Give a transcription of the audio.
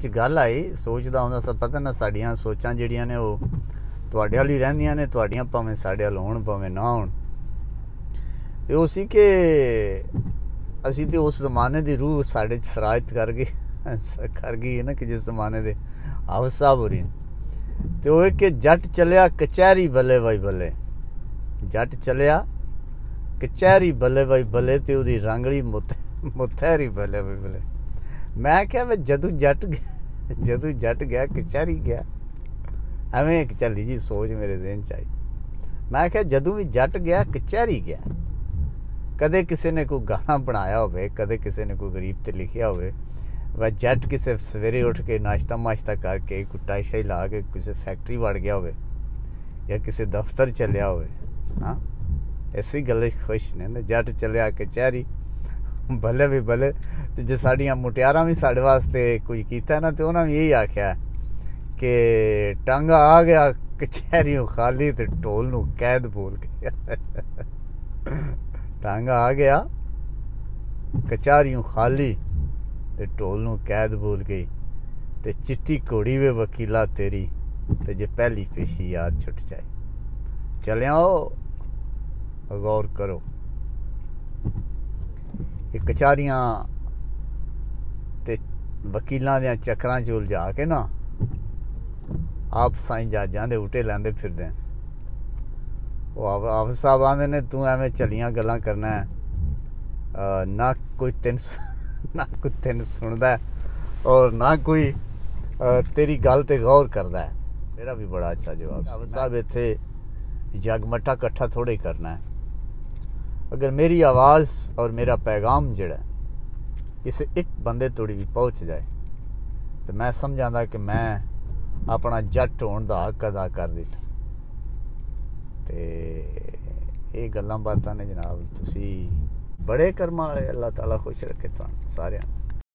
च गल आई सोचदा हुंदा सा पता ना साड़ियां सोचां जिहड़ियां ने ओह तुहाडे वाली रहिंदियां ने तुहाडियां भावें साडे वाल होण भावें ना होण ते ओह सी कि असीं ते उस जमाने दी रूह साडे च सरायत कर गई है ना कि जिस जमाने दे हाफिज़ साहब होरी ते ओह कि जट चलिया कचहरी बल्ले बाई बल्ले जट चलिया कचहरी बल्ले बाई बल्ले ते ओहदी रंगली मुथैरी बल्ले बाई बल्ले मैं क्या वे जदू जट गया कचहरी गया एवें एक चली जी सोच मेरे जहन च आई मैं क्या जदू भी जट गया कचहरी गया कदे किसी ने कोई गाना बनाया होवे कदे किसी ने कोई गरीब ते लिखिया होवे वह जट किसी सवेरे उठ के नाश्ता माश्ता करके कोई टाई शाई ला के किसी फैक्ट्री वड़ गया होवे या किसी दफ्तर चलिया होवे हाँ इसी गल खुश ने ना जट चलिया कचहरी भले भी भले तो जो साड़ियाँ मुटियारा भी साढ़े वास्ते कोई कीता ना तो उन्होंने यही आख्या कि टांगा आ गया कचहरियों खाली तो ढोल नू कैद बोल के टांगा आ गया कचहरियों खाली ते ढोल नू कैद बोल गई ते चिट्टी घोड़ी वे वकीला तेरी ते जे पहली पेशी यार छुट जाए चलियाओ गौर करो ये कचहरियां ते वकीलों दे चक्रां च उलझा के ना आप साईं जहाजां दे उटे लैंदे फिरदे हाफिज़ साहब आंदे ने तू एवें चलियां गल्लां करना है ना कोई तेन सुनदा और ना कोई तेरी गल ते गौर करदा है मेरा भी बड़ा अच्छा जवाब हाफिज़ साहब इत्थे जगमट्टा कट्ठा थोड़े करना है अगर मेरी आवाज़ और मेरा पैगाम जड़ा किसी एक बंदे तोड़ी भी पहुँच जाए तो मैं समझांदा कि मैं अपना जट होने का हक अदा कर दिता ते ये गल्लां बातां ने जनाब तुसी बड़े कर्मां वाले अल्लाह ताला खुश रखे तुहानूं सारिआं